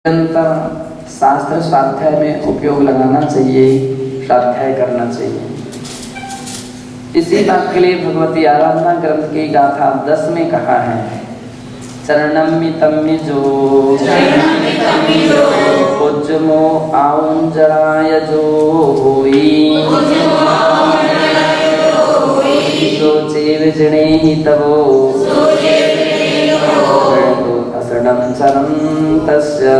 निरंतर शास्त्र स्वाध्याय में उपयोग लगाना चाहिए, स्वाध्याय करना चाहिए। इसी बात के लिए भगवती आराधना ग्रंथ की गाथा 10 में कहा है, चरणमितं जो उज्जमो आउंजराय जो होई सोचे विजणे तवो असडं चरं तस्य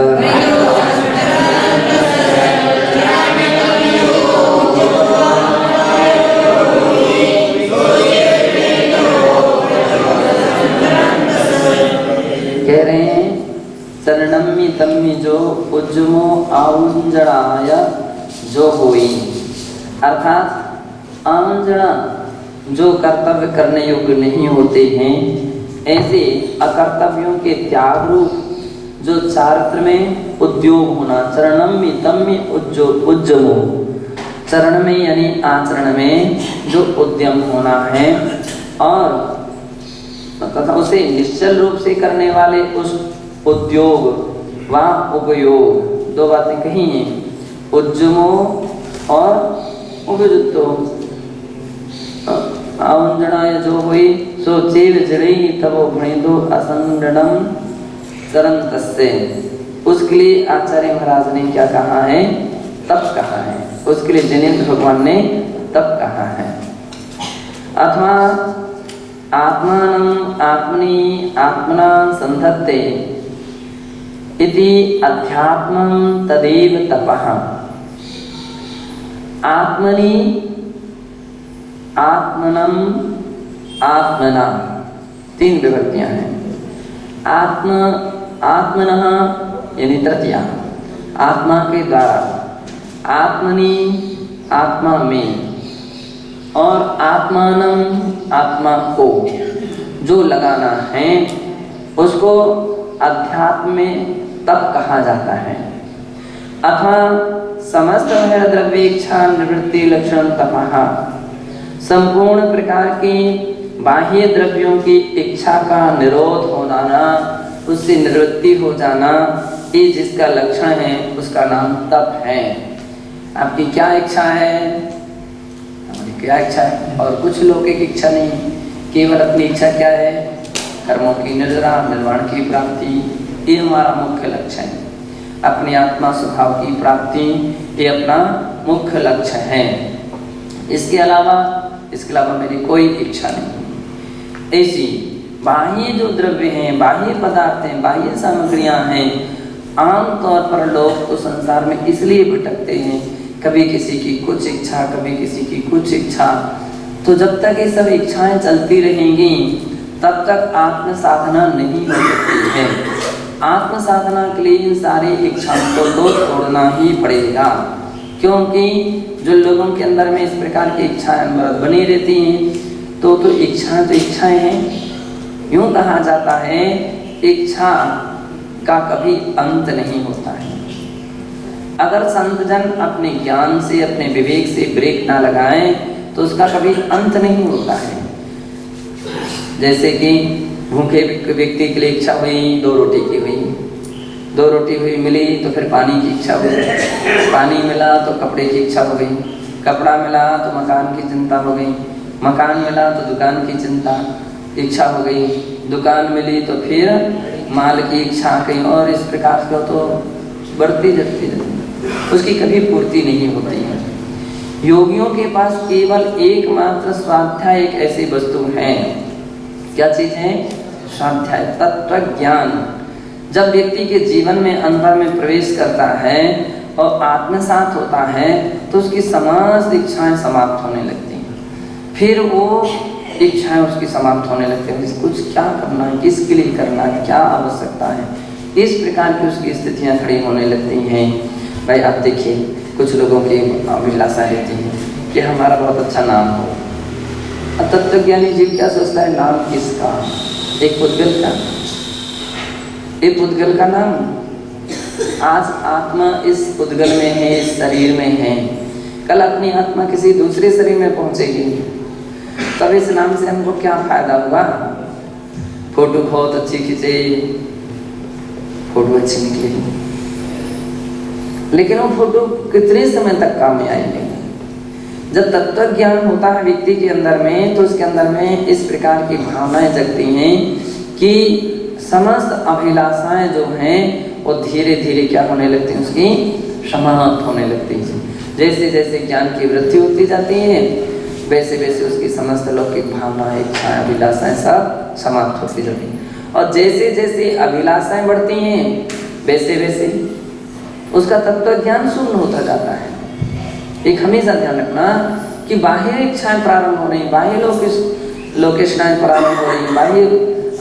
कह रहे हैं चरणमितं जो उज्जमो आउंजणाय जो होई, अर्थात आउंजणा जो कर्तव्य करने योग्य नहीं होते हैं, ऐसे अकर्तव्यों के त्याग रूप जो चारित्र में उद्योग होना, चरणमितं उज्जमो, चरण में यानी आचरण में जो उद्यम होना है और तथा उसे निश्चल रूप से करने वाले उस उद्योग व उपयोग, दो बातें कही हैं, उज्जमो और उपयुक्तो। आउंजणाय जो हुई सो चेव जड़ई तबो भणिदो असंडणम चरंतस्से, उसके लिए आचार्य महाराज ने क्या कहा है, तप कहा है, उसके लिए जैनेन्द्र भगवान ने तप कहा है। अथवा आत्मानं आत्मनि आत्मना संधत्ते इति अध्यात्मं तदेव तपः। आत्मनि आत्मनं आत्मना, तीन विभक्तियां हैं। आत्मनः यानी तृतीया, आत्मा के द्वारा, आत्मनि आत्मा में, और आत्मानं आत्मा को जो लगाना है उसको अध्यात्म में तप कहा जाता है। अथवा समस्त द्रव्य इच्छा निवृत्ति लक्षण तपः, संपूर्ण प्रकार की बाह्य द्रव्यों की इच्छा का निरोध हो जाना, उससे निवृत्ति हो जाना, ये जिसका लक्षण है उसका नाम तप है। आपकी क्या इच्छा है, हमारी क्या इच्छा है, और कुछ लौकिक इच्छा नहीं, केवल अपनी इच्छा क्या है, कर्मों की निर्जरा निर्वाण की प्राप्ति, ये हमारा मुख्य लक्ष्य है। अपनी आत्मा स्वभाव की प्राप्ति ये अपना मुख्य लक्ष्य है। इसके अलावा मेरी कोई इच्छा नहीं। ऐसी बाह्य जो द्रव्य हैं, बाह्य पदार्थ हैं, बाह्य सामग्रियां हैं, आमतौर पर लोग तो संसार में इसलिए भटकते हैं, कभी किसी की कुछ इच्छा, कभी किसी की कुछ इच्छा, तो जब तक ये सब इच्छाएं चलती रहेंगी तब तक आत्म साधना नहीं हो सकती है। आत्म साधना के लिए इन सारी इच्छाओं को तो छोड़ना ही पड़ेगा, क्योंकि जो लोगों के अंदर में इस प्रकार की इच्छाएं बनी रहती हैं तो इच्छाएं हैं। यूं कहा जाता है इच्छा का कभी अंत नहीं होता है। अगर संत जन अपने ज्ञान से, अपने विवेक से ब्रेक ना लगाएं तो उसका कभी अंत नहीं होता है। जैसे कि भूखे व्यक्ति के लिए इच्छा हुई 2 रोटी की हुई, 2 रोटी हुई मिली तो फिर पानी की इच्छा हुई, पानी मिला तो कपड़े की इच्छा हो गई, कपड़ा मिला तो मकान की चिंता हो गई, मकान मिला तो दुकान की इच्छा हो गई, दुकान मिली तो फिर माल की इच्छा कहीं और, इस प्रकार से तो बढ़ती जाती, उसकी कभी पूर्ति नहीं होती है। योगियों के पास केवल एकमात्र स्वाध्याय एक ऐसी वस्तु है। क्या चीज है? स्वाध्याय, तत्व ज्ञान। जब व्यक्ति के जीवन में अंतर में प्रवेश करता है और आत्मसात होता है तो उसकी समस्त इच्छाएं समाप्त होने लगती हैं। फिर वो इच्छाएं उसकी समाप्त होने लगती हैं, कुछ क्या करना है, किसके लिए करना है, क्या आवश्यकता है, इस प्रकार की उसकी स्थितियां खड़ी होने लगती हैं। भाई आप देखिए, कुछ लोगों की अभिलाषा रहती है कि हमारा बहुत अच्छा नाम हो। तत्वज्ञानी जीव क्या सोचता है, नाम किसका, एक पुद्गल का, एक पुद्गल का नाम। आज आत्मा इस पुद्गल में है, इस शरीर में है, कल अपनी आत्मा किसी दूसरे शरीर में पहुंचेगी, तब इस नाम से हमको क्या फायदा हुआ। फोटो बहुत अच्छी खींचे, फोटो अच्छी निकली, लेकिन वो फोटो कितने समय तक काम में आएंगे। जब तत्व ज्ञान होता है व्यक्ति के अंदर में, तो उसके अंदर में इस प्रकार की भावनाएं जगती हैं कि समस्त अभिलाषाएं जो हैं वो धीरे धीरे क्या होने लगती हैं, उसकी समाप्त होने लगती है। जैसे जैसे ज्ञान की वृद्धि होती जाती है, वैसे वैसे उसकी समस्त लौकिक भावनाएं, इच्छाएं, अभिलाषाएं सब समाप्त होती जाती हैं। और जैसे जैसे अभिलाषाएं बढ़ती हैं, वैसे वैसे उसका तत्व ज्ञान शून्य होता जाता है। एक हमेशा ध्यान रखना कि बाह्य इच्छाएं प्रारंभ हो रही, बाह्य लोकेशनाएं प्रारंभ हो रही, बाह्य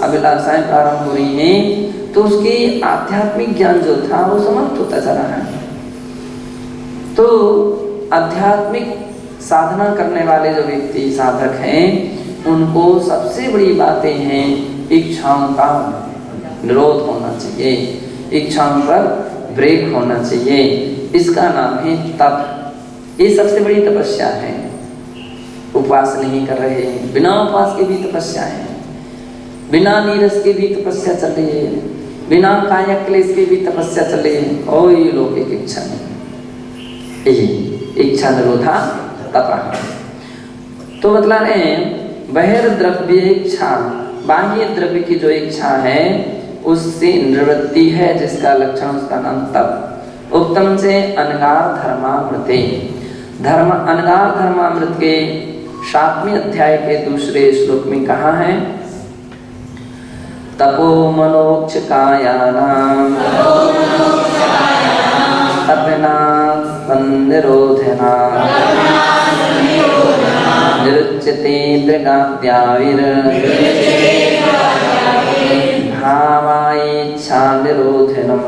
अभिलाषाएं प्रारंभ हो रही हैं, तो उसकी आध्यात्मिक ज्ञान जो था वो समाप्त होता जा रहा है। तो आध्यात्मिक साधना करने वाले जो व्यक्ति साधक हैं, उनको सबसे बड़ी बातें हैं इच्छाओं का निरोध होना चाहिए, इच्छाओं पर ब्रेक होना चाहिए। इसका नाम है तप। ये सबसे बड़ी तपस्या है। उपवास नहीं कर रहे हैं, बिना उपवास के भी तपस्या है, बिना नीरस के भी तपस्या चल रही है, बिना कायक क्लेश के भी तपस्या चल रही है, और ये लौकिक इच्छा नहीं, इच्छा निरोधा तप। तो बतला रहे हैं बहिर्द्रव्य इच्छा, बाह्य द्रव्य की जो इच्छा है उससे निवृत्ति है, जिसका लक्षण उसका नाम तप। उत्तम से अनगार धर्मामृते, धर्म अनगार धर्मामृत के 7वें अध्याय के दूसरे श्लोक में कहा है तपो मनोक्ष कायानाम तपना संनिरोधना निरुच्यते दृगाद्याविर भावाइच्छा निरोधनम।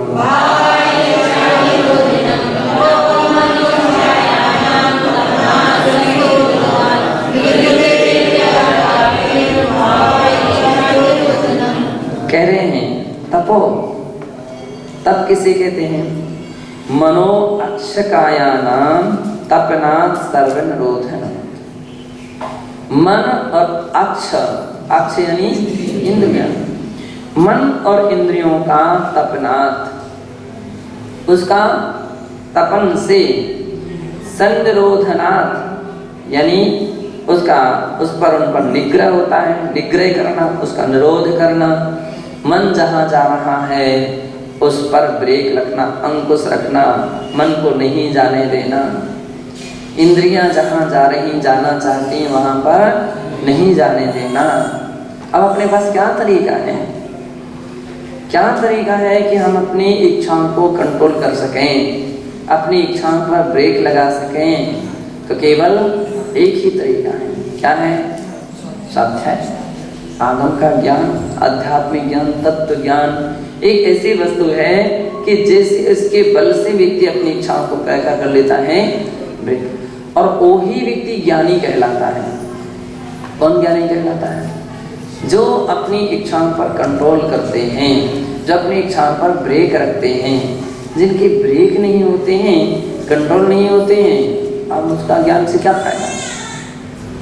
कह रहे हैं तपो, तप किसे कहते हैं? मनो अक्षकायानाम तपनात् सर्वनिरोधन। मन और अक्ष, अक्ष यानी इंद्रियां, मन और इंद्रियों का तपनात्, उसका तपन से, संनिरोधनात् यानी उसका उस पर उन पर निग्रह होता है, निग्रह करना, उसका निरोध करना। मन जहाँ जा रहा है उस पर ब्रेक रखना, अंकुश रखना, मन को नहीं जाने देना। इंद्रियां जहाँ जा रही, जाना चाहती हैं, वहाँ पर नहीं जाने देना। अब अपने पास क्या तरीका है? क्या तरीका है कि हम अपनी इच्छाओं को कंट्रोल कर सकें, अपनी इच्छाओं पर ब्रेक लगा सकें? तो केवल एक ही तरीका है। क्या है? स्वाध्याय, आगम का ज्ञान, आध्यात्मिक ज्ञान, तत्व ज्ञान एक ऐसी वस्तु है कि जैसे इसके बल से व्यक्ति अपनी इच्छाओं को क्या कर लेता है, ब्रेक। और वही व्यक्ति ज्ञानी कहलाता है। कौन ज्ञानी कहलाता है? जो अपनी इच्छाओं पर कंट्रोल करते हैं, जो अपनी इच्छाओं पर ब्रेक रखते हैं। जिनके ब्रेक नहीं होते हैं, कंट्रोल नहीं होते हैं, अब उसका ज्ञान से क्या फायदा,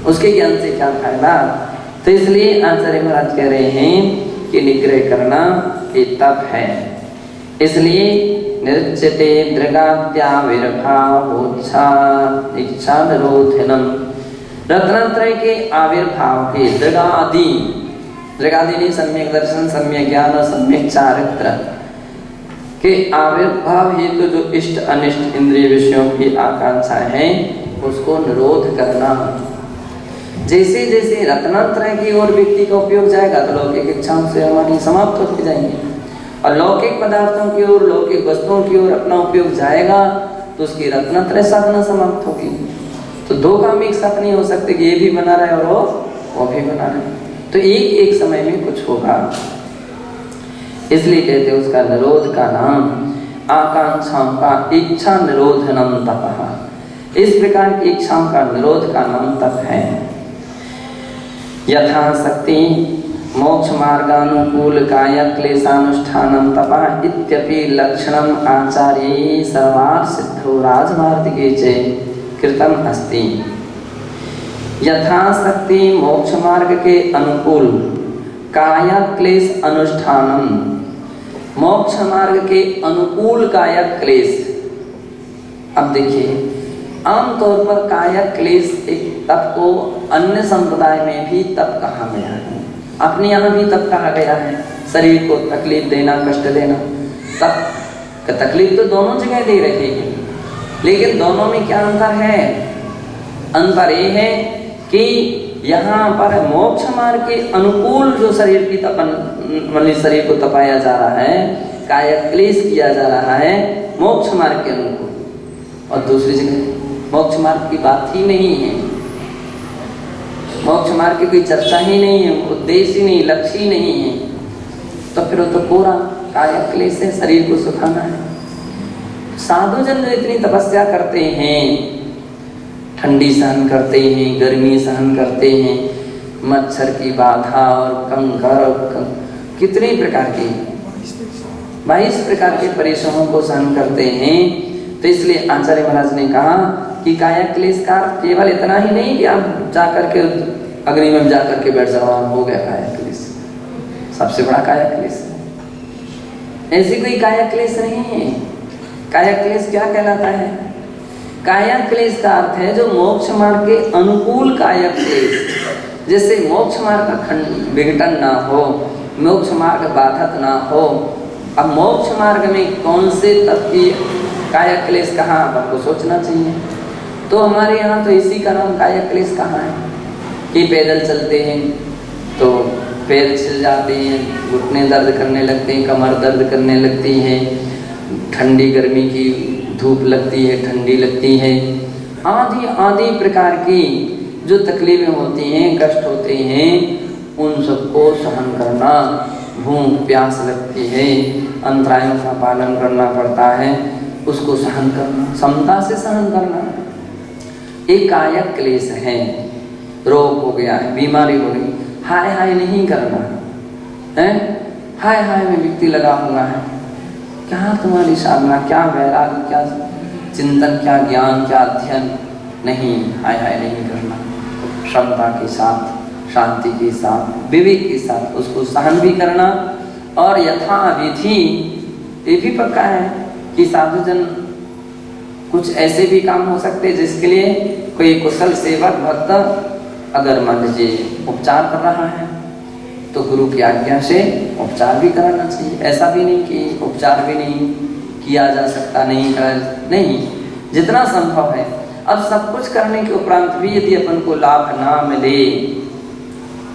उसके ज्ञान से क्या फायदा? तो इसलिए आचार्य महाराज कह रहे हैं कि निग्रह करना ये तप है। इसलिए निरुच्यते दृगाद्याविर्भावोच्छा इच्छा निरोधनम। रत्नत्रय के आविर्भाव के दृगादि, दृगादि नहीं, सम्यक दर्शन, सम्यक ज्ञान और सम्यक चारित्र के आविर्भाव हेतु जो इष्ट अनिष्ट इंद्रिय विषयों की आकांक्षा है उसको निरोध करना। जैसे जैसे रत्नात्रय की ओर व्यक्ति का उपयोग जाएगा तो लौकिक इच्छाओं से हमारी समाप्त होती जाएंगी, और लौकिक पदार्थों की ओर, लौकिक वस्तुओं की ओर अपना उपयोग जाएगा तो उसकी रत्नात्रय साधना समाप्त होगी। तो दो काम एक साथ नहीं हो सकते कि ये भी बना रहे और वो भी बना रहे, तो एक एक समय में कुछ होगा। इसलिए कहते हैं उसका निरोध का नाम आकांक्षाओं का इच्छा निरोधनम तपः। इस प्रकार की इच्छाओं का निरोध का नाम तप है। यथाशक्ति मोक्ष मार्गानुकूल काय क्लेशानुष्ठानम तपः इत्यपि लक्षणम आचार्य सर्वार्थ सिद्धो राजमार्तिके च कृतम अस्ति। यथाशक्ति मोक्ष मार्ग के अनुकूल काय क्लेश अनुष्ठानम, मोक्ष मार्ग के अनुकूल काय क्लेश अब देखिए, आमतौर पर काया क्लेश एक तप को अन्य संप्रदाय में भी तप कहा गया है, अपने यहाँ भी तप कहा गया है। शरीर को तकलीफ देना, कष्ट देना, तप का तकलीफ तो दोनों जगह दे रहे हैं, लेकिन दोनों में क्या अंतर है? अंतर ये है कि यहाँ पर मोक्ष मार्ग के अनुकूल जो शरीर की तपन, शरीर को तपाया जा रहा है, काया क्लेश किया जा रहा है मोक्ष मार्ग के अनुकूल, और दूसरी जगह मोक्ष मार्ग की बात ही नहीं है, मोक्ष मार्ग की कोई चर्चा ही नहीं है, उद्देश्य ही नहीं, लक्ष्य ही नहीं है, तो फिर वो तो पूरा काया क्लेश है, शरीर को सुखाना है। साधु जन जो इतनी तपस्या करते हैं, ठंडी सहन करते हैं, गर्मी सहन करते हैं, मच्छर की बाधा और कंकर कितने प्रकार के 22 प्रकार के परिश्रमों को सहन करते हैं। तो इसलिए आचार्य महाराज ने कहा कि काया क्लेश का केवल इतना ही नहीं कि आप जाकर के अग्नि में जाकर के बैठ जाओ, हो गया काया क्लेश, सबसे बड़ा काया क्लेश है। ऐसी कोई काया क्लेश नहीं है। काया क्लेश क्या कहलाता है? काया क्लेश का अर्थ है जो मोक्ष मार्ग के अनुकूल काया क्लेश, जैसे मोक्ष मार्ग का विघटन ना हो, मोक्ष मार्ग बाधक ना हो। अब मोक्ष मार्ग में कौन से तप की काया क्लेश कहाँ, आपको सोचना चाहिए। तो हमारे यहाँ तो इसी का नाम काया क्लेश कहाँ है कि पैदल चलते हैं तो पैर छिल जाते हैं, घुटने दर्द करने लगते हैं, कमर दर्द करने लगती है, ठंडी गर्मी की धूप लगती है, ठंडी लगती है, आदि आदि प्रकार की जो तकलीफें होती हैं, कष्ट होते हैं, उन सबको सहन करना, भूख प्यास लगती है, अंतरायों का पालन करना पड़ता है, उसको सहन करना, समता से सहन करना, एक काया क्लेश है। रोग हो गया है, बीमारी हो गई, हाय हाय नहीं करना है, हाय हाय में व्यक्ति लगा हुआ है, क्या तुम्हारी साधना, क्या वैराग्य, क्या चिंतन, क्या ज्ञान, क्या अध्ययन, नहीं, हाय हाय नहीं करना, क्षमता के साथ, शांति के साथ, विवेक के साथ उसको सहन भी करना। और यथाविधि ये भी पक्का है कि साधुजन कुछ ऐसे भी काम हो सकते जिसके लिए कोई कुशल सेवक भक्त अगर मान लीजिए उपचार कर रहा है तो गुरु की आज्ञा से उपचार भी कराना चाहिए। ऐसा भी नहीं कि उपचार भी नहीं किया जा सकता, नहीं, जितना संभव है। अब सब कुछ करने के उपरांत भी यदि अपन को लाभ ना मिले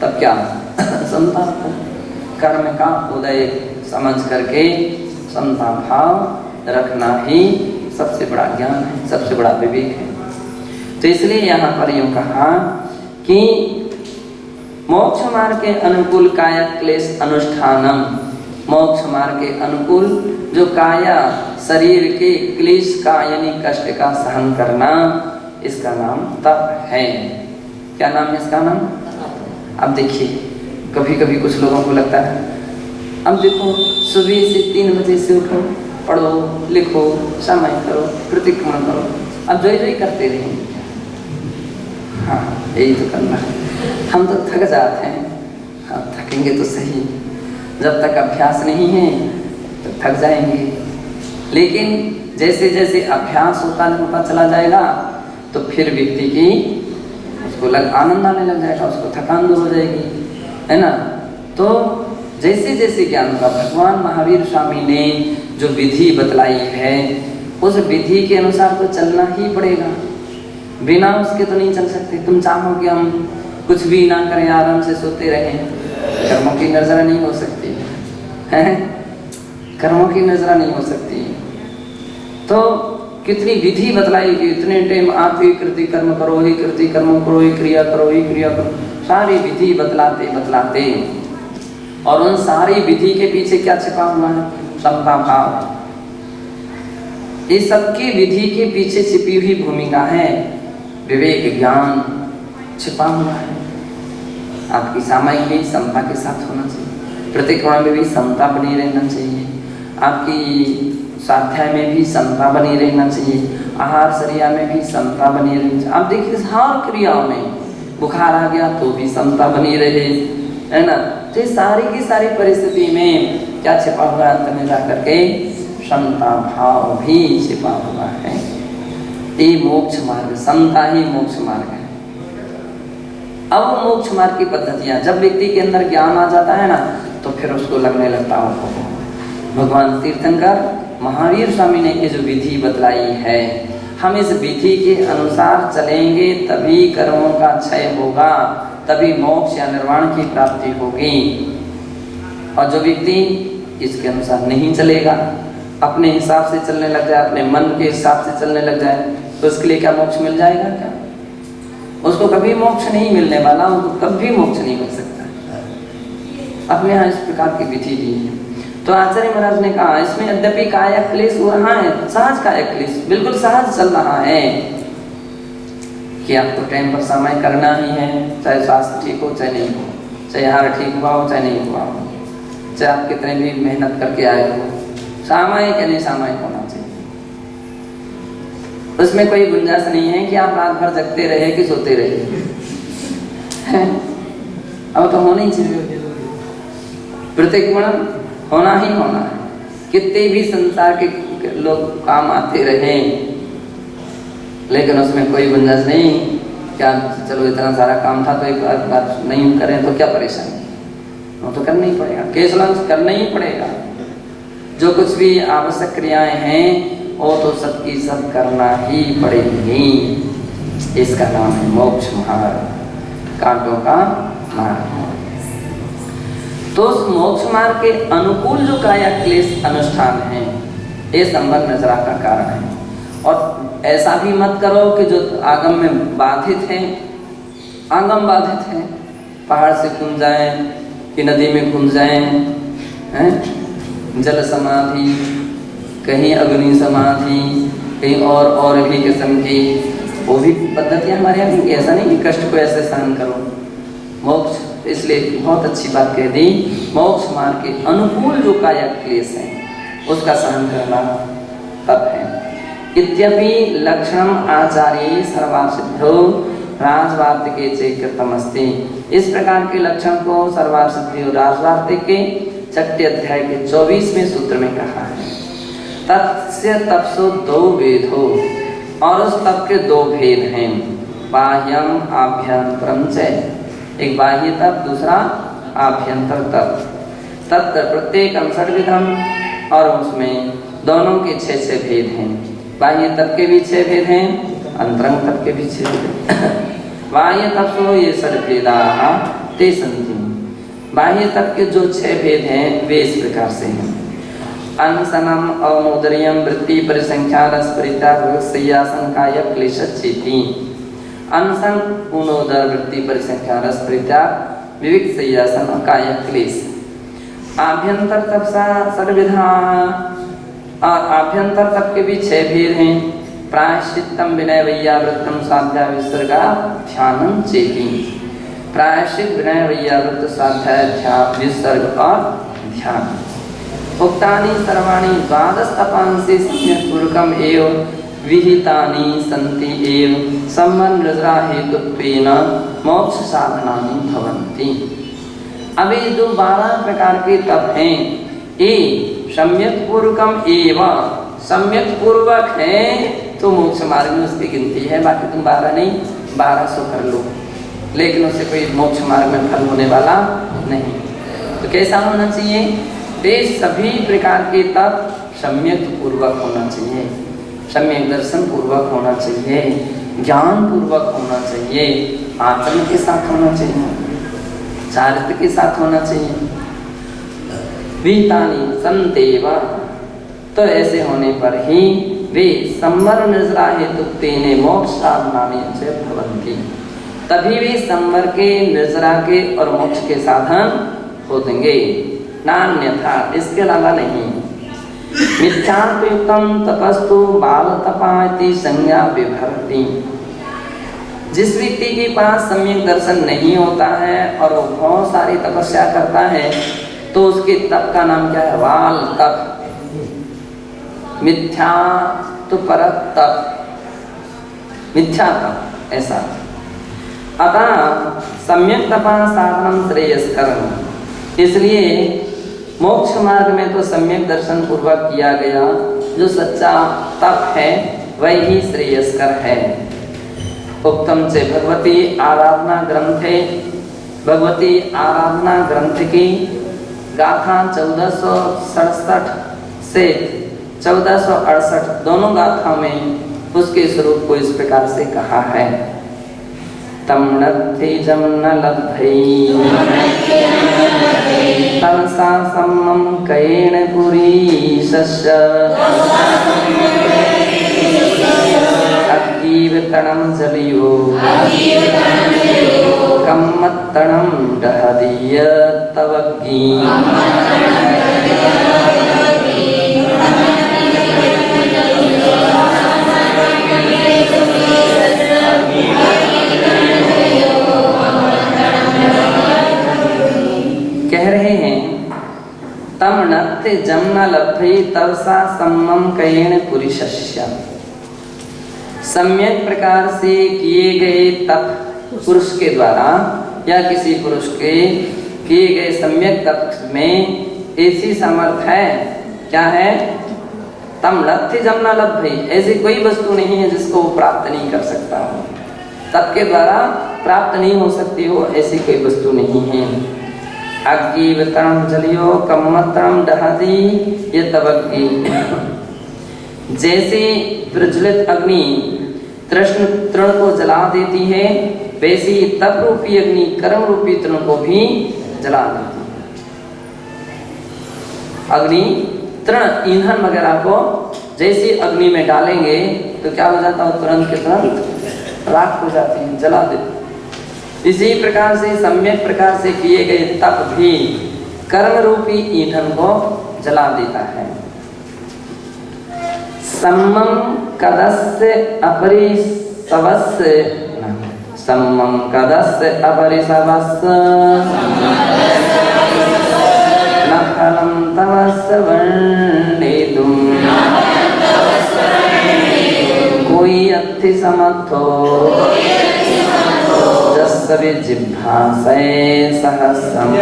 तब क्या समता कर्म का उदय समझ करके समता भाव रखना ही सबसे बड़ा ज्ञान है, सबसे बड़ा विवेक है। तो इसलिए यहाँ पर यूँ कहा कि मोक्ष मार्ग के अनुकूल काया क्लेश अनुष्ठानम, मोक्ष मार्ग के अनुकूल जो काया शरीर के क्लेश का यानी कष्ट का सहन करना, इसका नाम तप है। क्या नाम है इसका नाम? अब देखिए, कभी कभी कुछ लोगों को लगता है, अब देखो सुबह से 3 बजे से उठो, पढ़ो, लिखो, समय करो, प्रतिक्रमण करो, अब जो ही करते रहें। हाँ, यही तो करना है। हम तो थक जाते हैं, हाँ थकेंगे तो सही, जब तक अभ्यास नहीं है तो थक जाएंगे, लेकिन जैसे जैसे अभ्यास होता चला जाएगा तो फिर व्यक्ति की उसको आनंद आने लग जाएगा, उसको थकान दूर हो जाएगी, है ना। तो जैसे जैसे ज्ञान का भगवान महावीर स्वामी ने जो विधि बतलाई है उस विधि के अनुसार तो चलना ही पड़ेगा, बिना उसके तो नहीं चल सकते। तुम चाहो कि हम कुछ भी ना करें, आराम से सोते रहें, कर्मों की नजर नहीं हो सकती है, कर्मों की नजर नहीं हो सकती। तो कितनी विधि बतलाई कि इतने टाइम आप ही कृति कर्म करो, ही कृति कर्म करो, ही क्रिया करो, ही क्रिया करो, सारी विधि बतलाते बतलाते, और उन सारी विधि के पीछे क्या छिपा हुआ है? समता भाव। इस सबकी विधि के पीछे छिपी हुई भूमिका है विवेक ज्ञान छिपा हुआ है। आपकी सामायिक भी समता के साथ होना चाहिए, प्रतिक्रमण में भी समता बनी रहना चाहिए, आपकी स्वाध्याय में भी समता बनी रहना चाहिए, आहार शरिया में भी समता बनी रहनी चाहिए। आप देखिए हर क्रियाओं में, बुखार आ गया तो भी समता बनी रहे, है ना। तो ये सारी की सारी परिस्थिति में क्या छिपा हुआ है? अंत में जाकर के समता भाव भी छिपा हुआ है। ये मोक्ष मार्ग, समता ही मोक्ष मार्ग है। अब मोक्ष मार्ग की पद्धतियां, जब व्यक्ति के अंदर ज्ञान आ जाता है ना, तो फिर उसको लगने लगता हो भगवान तीर्थंकर महावीर स्वामी ने ये जो विधि बतलाई है, हम इस विधि के अनुसार चलेंगे तभी कर्मों का क्षय होगा, तभी मोक्ष या निर्वाण की प्राप्ति होगी। और जो व्यक्ति इसके अनुसार नहीं चलेगा, अपने हिसाब से चलने लग जाए, अपने मन के हिसाब से चलने लग जाए, तो उसके लिए क्या मोक्ष मिल जाएगा? क्या उसको कभी मोक्ष नहीं मिलने वाला, उसको कभी मोक्ष नहीं मिल सकता। अपने यहाँ इस प्रकार की विधि दी है। तो आचार्य महाराज ने कहा इसमें यद्यपि काया क्लेश हो रहा है, सहज काया क्लेश, बिल्कुल सहज चल रहा है कि आपको टाइम पर समय करना ही है, चाहे स्वास्थ्य ठीक हो चाहे नहीं हो, चाहे हार ठीक हुआ हो चाहे नहीं हुआ हो, चाहे आप कितने भी मेहनत करके आए हो, सामयिक या नहीं सामयिक होना चाहिए। उसमें कोई गुंजाइश नहीं है कि आप रात भर जगते रहे कि सोते रहे। अब तो होना ही चाहिए, प्रतिक्रमण होना ही होना है। कितने भी संसार के लोग काम आते रहे, लेकिन उसमें कोई गुंजाइश नहीं क्या चलो इतना सारा काम था तो एक बार नहीं करें तो क्या परेशानी, वो तो करना ही पड़ेगा, केस लॉन्च करना ही पड़ेगा। जो कुछ भी आवश्यक क्रियाएं हैं वो तो सबकी सब करना ही पड़ेगी। इसका नाम है मोक्ष मार्ग, कांटों का मार्ग। तो उस मोक्ष मार्ग के अनुकूल जो काया क्लेश अनुष्ठान है, ये संबंध नजरा का कारण है। और ऐसा भी मत करो कि जो आगम में बाधित है, आगम बाधित है, पहाड़ से कूद जाए कि नदी में कूद जाए, हैं जल समाधि, कहीं अग्नि समाधि, कहीं और भी किस्म की वो भी पद्धतियाँ हमारे यहाँ की। ऐसा नहीं कि कष्ट को ऐसे सहन करो। मोक्ष इसलिए बहुत अच्छी बात कह दी, मोक्ष मार्ग के अनुकूल जो काया क्लेश है उसका सहन करना तब है। इत्यपि लक्षणम आचार्य सर्वासिद्धो राजवार्तिके चैकृतमस्ति। इस प्रकार के लक्षण को सर्वासिद्धि और राजवार्तिक के 6 अध्याय के 24वें सूत्र में कहा है। तत्स्य तपसो 2 वेदो, और उस तप के 2 भेद हैं, बाह्यम आभ्यंतरम च, एक बाह्य तप, दूसरा आभ्यंतर तप। तत्र प्रत्येकम षड्विधम, और उसमें दोनों के 6 भेद हैं। बाह्य तप के भी 6 भेद हैं, अंतरंग तप के भी 6 भेद हैं। बाह्य तपसो ये षड्भेदाः ते सन्ति। बाह्य तप के जो 6 भेद हैं वे इस प्रकार से हैं। अनशनम अमोदर्यम वृत्ति परिसंख्या रसपरिता शय्यासन काय क्लेशच्चेति। अनशन पूर्णोदर वृत्ति परिसंख्या रसपरित्याग विविक्त शय्यासन काय क्लेश। आभ्यंतर तप सा षड्विधा, और आभ्यंतर तप के भी 6 भेद हैं। प्रायश्चित्तम विनय वैयावृत्तम स्वाध्याय विसर्गा ध्यानम चेति। प्रायश्चित, विनय, वैयावृत्त, स्वाध्याय, ध्यान, विसर्ग और ध्यान। उक्तानि सर्वाणि 12 तपांसि सम्यक्पूर्वकम् एव विहितानि सन्ति एव सम्बन्धरजरा हेतुत्वेन मोक्ष साधनानि भवन्ति। अभी जो 12 प्रकार के तप हैं ये सम्यक पूर्वकम एवं, सम्यक पूर्वक है तो मोक्ष मार्ग में उसकी गिनती है। बाकी तुम 12 नहीं 1200 कर लो, लेकिन उससे कोई मोक्ष मार्ग में फल होने वाला नहीं। तो कैसा होना चाहिए? वे सभी प्रकार के तप सम्यक पूर्वक होना चाहिए, सम्यक दर्शन पूर्वक होना चाहिए, ज्ञान पूर्वक होना चाहिए, आचरण के साथ होना चाहिए, चारित्र के साथ होना चाहिए। विहितानि सन्तेव, तो ऐसे होने पर ही वे संवर निजरा हेतुत्वेन मोक्ष साधनानि च भवन्ति। तभी वे संवर के, निजरा के और मोक्ष के साधन होंगे, नान्यथा इसके अलावा नहीं। मिथ्यात्वयुक्तम तपस्तु बाल तपाति संज्ञा विभर्ति। जिस व्यक्ति के पास सम्यक दर्शन नहीं होता है और वो बहुत सारी तपस्या करता है तो उसके तप का नाम क्या है? बाल तप। मिथ्या तो परत तप, मिथ्या तप ऐसा। अतः सम्यक तपा साधनम श्रेयस्करम। इसलिए मोक्ष मार्ग में तो सम्यक दर्शन पूर्वक किया गया जो सच्चा तप है वही श्रेयस्कर है। उत्तम से भगवती आराधना ग्रंथ की गाथा 1467 से 1468 दोनों गाथा में उसके स्वरूप को इस प्रकार से कहा है। तम नत्थि जम न लब्धै तमसा सम्मं कयेन पुरीशस्य अग्गीवतणं जलियो कम्मत्तणं दहदीय तवग्गी। कह रहे हैं तम नत्थि जम न लब्धै तवसा सम्मं कयेन पुरुषस्य। सम्यक प्रकार से किए गए तप पुरुष के द्वारा या किसी पुरुष के किए गए सम्यक तप में ऐसी सामर्थ है। क्या है? तम नत्थि जम न लब्धै, ऐसी कोई वस्तु नहीं है जिसको वो प्राप्त नहीं कर सकता हो, तप के द्वारा प्राप्त नहीं हो सकती हो, ऐसी कोई वस्तु नहीं है। अग्गीवतणं जलियो कम्मत्तणं दहति ये तवग्गी। जैसे प्रज्वलित अग्नि तृण को जला देती है, वैसी तप रूपी अग्नि कर्म रूपी तृण को भी जला देती है। अग्नि तृण ईंधन वगैरह को जैसी अग्नि में डालेंगे तो क्या हो जाता है? तुरंत के तुरंत राख हो जाती है, जला देती। इसी प्रकार से सम्यक प्रकार से किए गए तप भी कर्म रूपी ईंधन को जला देता है। सम्मं कदस्य अपरिसवस्य सम्मं कदस्य अपरिसवस्य न फलं तवस्य वर्णितुम् कोई अत्थि समर्थो जस्य विजिह्वासै सहस्रम्।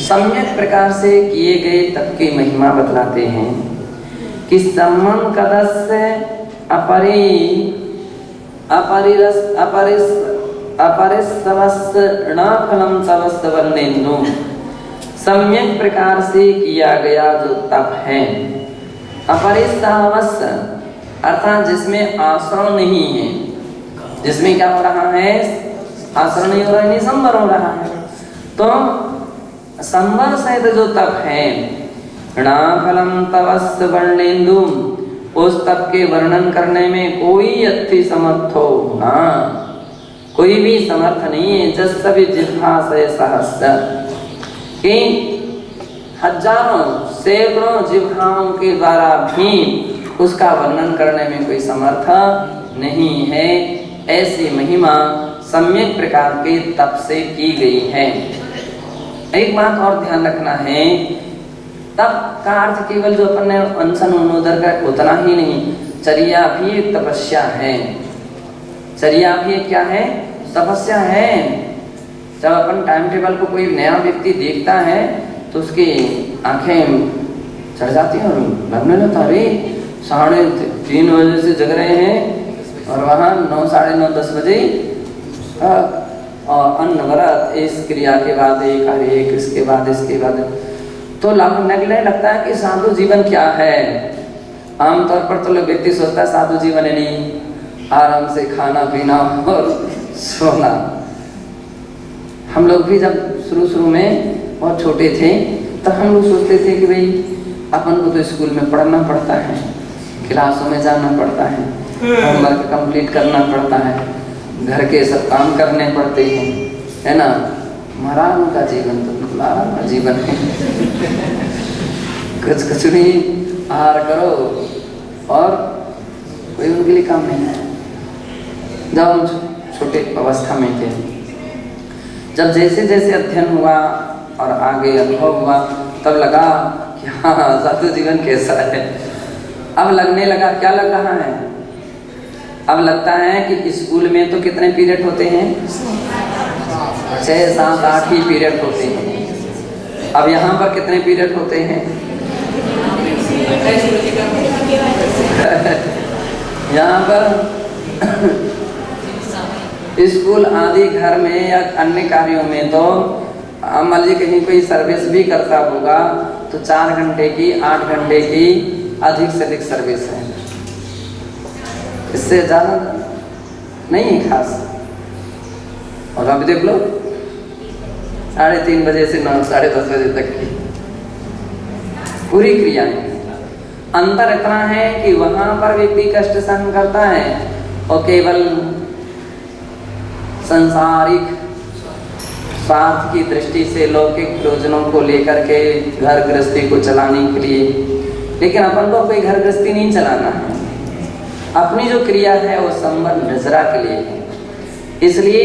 सम्यक प्रकार से किए गए तप की महिमा बतलाते हैं कि सम्मं कदस्य अपरिसवस्य न फलं तवस्य वर्णेन्दुम्। सम्यक प्रकार से किया गया जो तप है, अपरिसवस्य अर्थात जिसमें आश्रय नहीं है, जिसमें क्या हो रहा है? आश्रय नहीं हो रहा है, निसंबर हो रहा है। तो संबर सहित जो तप है, न फलं तवस्य वर्णेन्दुम्, उस तप के वर्णन करने में कोई अत्थि समर्थो ना, कोई भी समर्थ नहीं है। जस्य विजिह्वासै सहस्र, कि हजारों सैकड़ों जिह्वाओं के द्वारा भी उसका वर्णन करने में कोई समर्थ नहीं है। ऐसी महिमा सम्यक प्रकार के तप से की गई है। एक बात और ध्यान रखना है, तप का अर्थ केवल जो अपन ने अनशन उन्नोदर का उतना ही नहीं, चर्या भी एक तपस्या है। चर्या भी एक क्या है? तपस्या है। जब अपन टाइम टेबल को कोई नया व्यक्ति देखता है तो उसकी आंखें चढ़ जाती हैं और लगने लगता, अरे 3:30 बजे से जग रहे हैं और वहाँ 9, 9:30, 10 बजे और अन्न व्रत, इस क्रिया के बाद एक हर एक, इसके बाद इसके बाद, तो लगने लगता है कि साधु जीवन क्या है। आमतौर पर तो लोग व्यक्ति सोचता है साधु जीवन है नहीं, आराम से खाना पीना और सोना। हम लोग भी जब शुरू में बहुत छोटे थे तब हम लोग सोचते थे कि भाई अपन को तो स्कूल में पढ़ना पड़ता है, क्लासों में जाना पड़ता है, होमवर्क कंप्लीट करना पड़ता है, घर के सब काम करने पड़ते हैं, है ना। महाराज का जीवन तो महाराज का जीवन है, कुछ भी आहार करो और कोई उनके लिए काम नहीं है। जब हम छोटे अवस्था में थे, जब जैसे जैसे अध्ययन हुआ और आगे अनुभव हुआ, तब लगा कि हाँ साधु जीवन कैसा है। अब लगने लगा, क्या लग रहा है? अब लगता है कि स्कूल में तो कितने पीरियड होते हैं, 6, 7, 8 ही पीरियड होते हैं। अब यहाँ पर कितने पीरियड होते हैं? यहाँ पर स्कूल आदि घर में या अन्य कार्यों में तो मान लीजिए कहीं कोई सर्विस भी करता होगा तो 4 घंटे की, 8 घंटे की अधिक से अधिक सर्विस है, इससे ज़्यादा नहीं है खास। और अभी देख लो 3:30 बजे से 9, 10:30 बजे तक की पूरी क्रियाएं। अंतर इतना है कि वहां पर व्यक्ति कष्ट सहन करता है और केवल सांसारिक स्वार्थ की दृष्टि से लौकिक प्रयोजनों को लेकर के घर गृहस्थी को चलाने के लिए। लेकिन अपन को कोई घर गृहस्थी नहीं चलाना है, अपनी जो क्रिया है वो संबंध नजरा के लिए है। इसलिए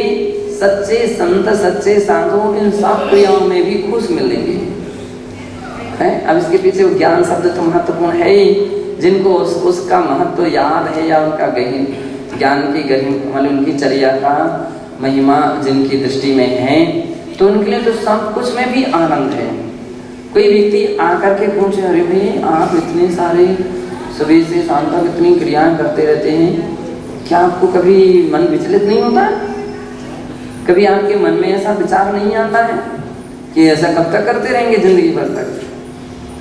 सच्चे संत, सच्चे साधु इन सब क्रियाओं में भी खुश मिलेंगे है। अब इसके पीछे वो ज्ञान शब्द तो महत्वपूर्ण है ही, जिनको उसका महत्व याद है या उनका गहन ज्ञान की गहन मतलब उनकी चर्या का महिमा जिनकी दृष्टि में है, तो उनके लिए तो सब कुछ में भी आनंद है। कोई व्यक्ति आकर के पूछे, अरे भाई आप इतने सारे सुबह से शाम तक इतनी क्रियाएं करते रहते हैं, क्या आपको कभी मन विचलित नहीं होता? कभी आपके मन में ऐसा विचार नहीं आता है कि ऐसा कब तक करते रहेंगे जिंदगी भर तक?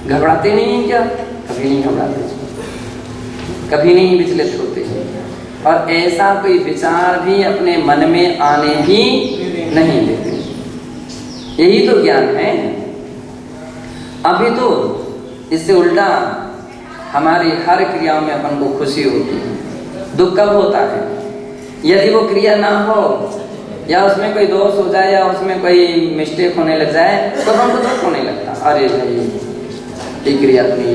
घबराते नहीं हैं क्या? कभी नहीं घबराते, कभी नहीं विचलित होते। और ऐसा कोई विचार भी अपने मन में आने ही नहीं देते। यही तो ज्ञान है। अभी तो इससे उल्टा हमारी हर क्रियाओं में अपन को खुशी होती है। दुख कब होता है? यदि वो क्रिया ना हो या उसमें कोई दोष हो जाए या उसमें कोई मिस्टेक होने लग जाए तो हमको दुख होने लगता, अरे भाई ये क्रिया अपनी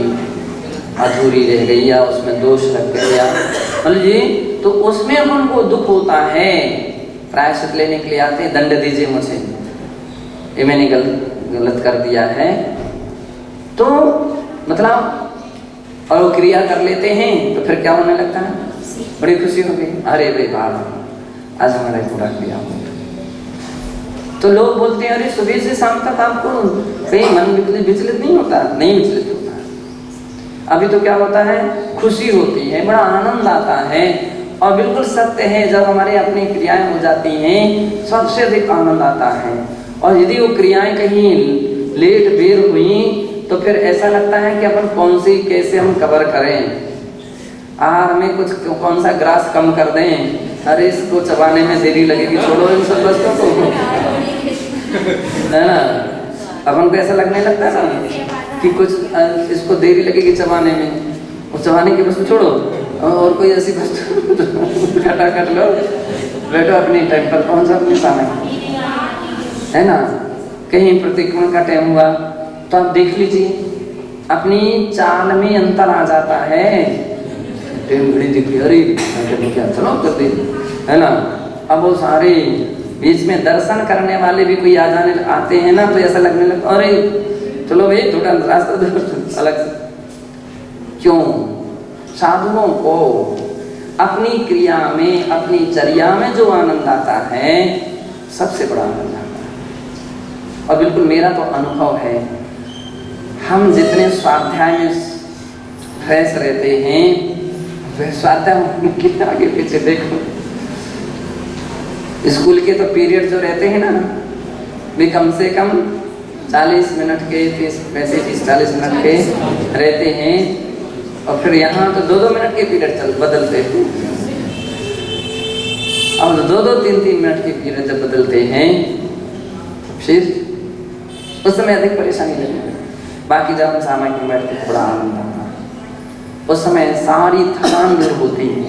अधूरी रह गई या उसमें दोष लग गया मतलब जी, तो उसमें अपन को दुख होता है। प्रायश्चित लेने के लिए आते हैं, दंड दीजिए मुझे, ये मैंने गलत कर दिया है, तो मतलब और वो क्रिया कर लेते हैं तो फिर क्या होने लगता है? बड़ी खुशी हो गई, अरे भाई बाप आज हमारा पूरा क्रिया हो। तो लोग बोलते हैं अरे सुबह से शाम तक आपको कहीं मन विचलित नहीं होता? नहीं विचलित होता। अभी तो क्या होता है? खुशी होती है, बड़ा आनंद आता है। और बिल्कुल सत्य है, जब हमारे अपनी क्रियाएं हो जाती हैं सबसे अधिक आनंद आता है। और यदि वो क्रियाएं कहीं लेट बेर हुई तो फिर ऐसा लगता है कि अपन कौन सी कैसे हम कवर करें, हमें कुछ कौन सा ग्रास कम कर दें, अरे इसको चबाने में देरी लगेगी, छोड़ो इन सब वस्तुओं को, है ना। अपन को ऐसा लगने लगता है ना कि कुछ इसको देरी लगेगी चबाने में, और चबाने की वस्तु छोड़ो और कोई ऐसी वस्तु खटाखट लो, बैठो अपनी टाइम पर पहुंचो अपने समय, है ना। कहीं प्रतिक्रमण का टाइम हुआ तो आप देख लीजिए अपनी चाल में अंतर आ जाता है। ट्रेन घड़ी दिख रही, अरे क्या चलो कर दी, है ना। अब वो सारे बीच में दर्शन करने वाले भी कोई आते हैं ना तो ऐसा लगने लगता, अरे चलो भाई थोड़ा रास्ता अलग। क्यों? साधुओं को अपनी क्रिया में, अपनी चर्या में जो आनंद आता है सबसे बड़ा आनंद आता है। और बिल्कुल मेरा तो अनुभव है, हम जितने स्वाध्याय में फ्रेश रहते हैं वह स्वाध्याय के आगे पीछे देखो, स्कूल के तो पीरियड जो रहते हैं ना वे कम से कम 40 मिनट के, 30-40 मिनट के रहते हैं। और फिर यहाँ तो 2-2 मिनट के पीरियड बदलते हैं। अब 2-2, 3-3 मिनट के पीरियड जब बदलते हैं फिर उस समय अधिक परेशानी लगती है। बाकी जब हम सामायिक में बैठते हैं बड़ा आनंद आता है, उस समय सारी थकान दूर होती है।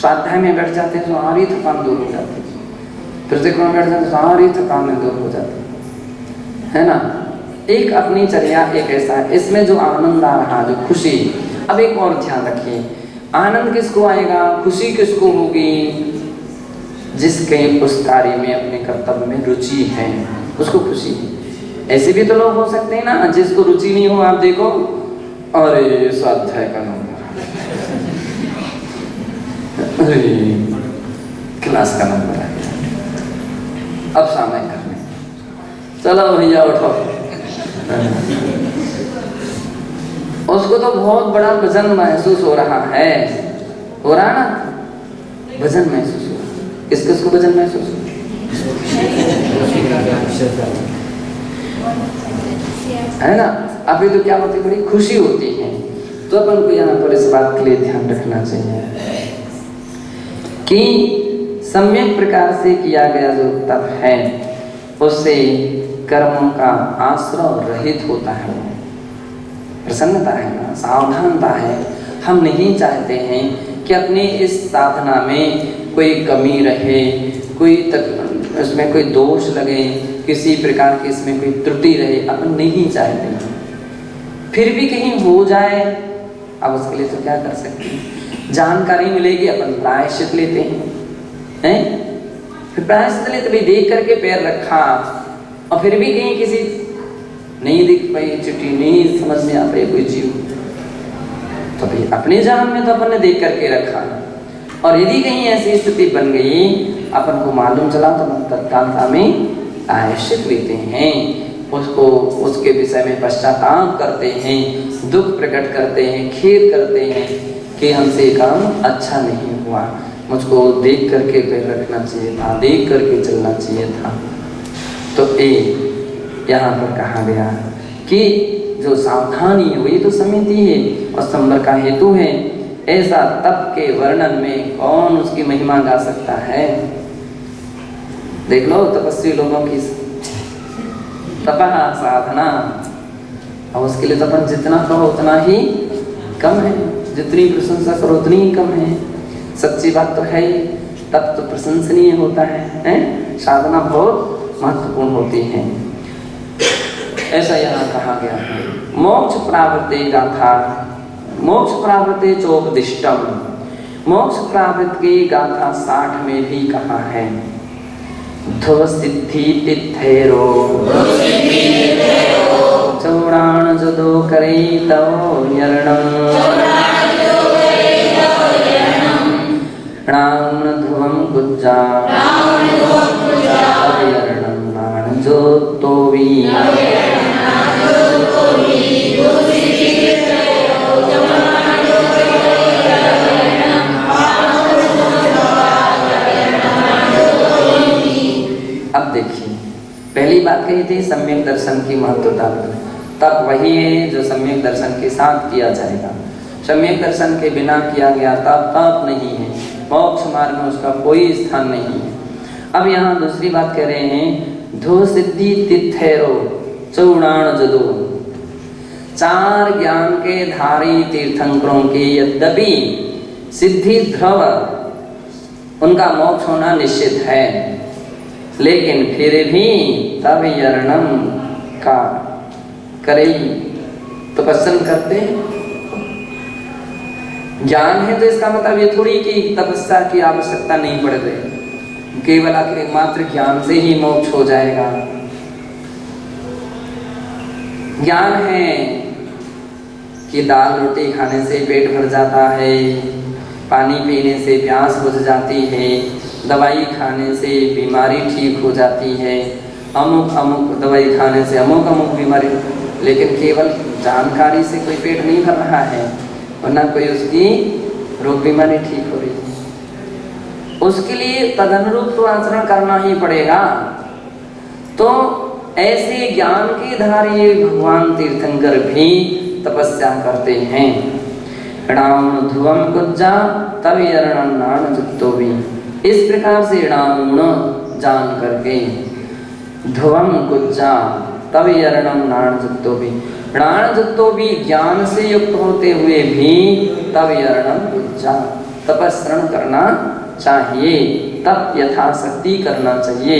स्वाध्याय में बैठ जाते हैं तो सारी थकान दूर हो जाती है, प्रतिक्रमण में बैठ जाते हैं सारी थकान दूर हो जाती है ना। एक अपनी चर्या एक ऐसा है, इसमें जो आनंद आ रहा, जो खुशी। अब एक और ध्यान रखिए, आनंद किसको आएगा, खुशी किसको होगी? जिसके उस कार्य में, अपने कर्तव्य में रुचि है उसको खुशी है। ऐसे भी तो लोग हो सकते हैं ना जिसको रुचि नहीं हो, आप देखो अरे स्वाध्याय का नंबर अरे क्लास का नंबर आ गया, अब सामने करने, चलो भैया उठो। उसको तो बहुत बड़ा वजन महसूस हो रहा है, हो रहा ना, वजन महसूस हो रहा। किस किस को वजन महसूस हो? है ना। अभी तो क्या होती, बड़ी खुशी होती है। तो अपन को यहाँ पर इस बात के लिए ध्यान रखना चाहिए कि सम्यक प्रकार से किया गया जो तप है उससे कर्मों का आश्रय रहित होता है, प्रसन्नता है ना, सावधानता है। हम नहीं चाहते हैं कि अपनी इस साधना में कोई कमी रहे, उसमें कोई दोष लगे, किसी प्रकार की इसमें कोई त्रुटि रहे, अपन नहीं चाहते हैं। फिर भी कहीं हो जाए, अब उसके लिए तो क्या कर सकते हैं, जानकारी मिलेगी, अपन प्रायश्चित लेते हैं, फिर प्रायश्चित लेते भाई देख करके पैर रखा और फिर भी कहीं किसी नहीं दिख पाई चिट्ठी, नहीं समझ में आ पाई कोई जीव, तो भाई अपने जान में तो अपन ने देख करके रखा। और यदि कहीं ऐसी स्थिति बन गई, अपन को मालूम चला, तो हम तत्काल में प्रायश्चित लेते हैं, उसको उसके विषय में पश्चाताप करते हैं, दुख प्रकट करते हैं, खेद करते हैं कि हमसे काम अच्छा नहीं हुआ, मुझको देख करके पैर रखना चाहिए था, देख करके चलना चाहिए था। तो यहाँ पर कहा गया कि जो सावधानी वही तो समिति है और संवर का हेतु है। ऐसा तप के वर्णन में कौन उसकी महिमा गा सकता है? देख लो तपस्वी लोगों की तपः साधना, और उसके लिए तो अपन जितना कहो उतना ही कम है, जितनी प्रशंसा करो उतनी ही कम है। सच्ची बात तो है ही, तप तो प्रशंसनीय होता है? साधना बहुत महत्वपूर्ण होती है, ऐसा यहाँ कहा गया है। मोक्ष प्रावृत्ते गाथा, मोक्ष प्रावृत्ते चोपदिष्टम, मोक्ष प्रावृत्त की गाथा 60 में भी कहा है। ध्रुव सिद्धि तिथेरो चौड़ान जदो करे तव यरणम, राम ध्रुवम गुज्जा अवयरणम नान जो तो भी। अब देखिए, पहली बात कही थी सम्यक दर्शन की महत्वता, तब वही है जो सम्यक दर्शन के साथ किया जाएगा। सम्यक दर्शन के बिना किया गया तप नहीं है, मोक्ष मार्ग में उसका कोई स्थान नहीं है। अब यहाँ दूसरी बात कह रहे हैं, धो सिद्धि तिथेरो चौड़ान जदो, 4 ज्ञान के धारी तीर्थंकरों के यद्यपि सिद्धि ध्रुव उनका मोक्ष होना निश्चित है, लेकिन फिर भी तब यरणम का करे तपस्या करते हैं। ज्ञान है तो इसका मतलब ये थोड़ी कि तपस्या की आवश्यकता नहीं पड़ रही, केवल आखिर मात्र ज्ञान से ही मोक्ष हो जाएगा। ज्ञान है कि दाल रोटी खाने से पेट भर जाता है, पानी पीने से प्यास बुझ जाती है, दवाई खाने से बीमारी ठीक हो जाती है, अमुक दवाई खाने से अमुक बीमारी, लेकिन केवल जानकारी से कोई पेट नहीं भर रहा है और ना कोई उसकी रोग बीमारी ठीक हो रही है। उसके लिए तदनुरूप तो आचरण करना ही पड़ेगा। तो ऐसे ज्ञान के धारी भगवान तीर्थंकर भी तपस्या करते हैं। राम ध्रुवम कुज्जा तब यरणम नान जुत्तो भी, इस प्रकार से राम जान करके ध्रुवम कुज्जा तब यरणम नान जुत्तो भी, प्राण जुत्तो भी ज्ञान से युक्त होते हुए भी तब यरणम कुज्जा तपस्रण करना चाहिए, तब यथाशक्ति करना चाहिए।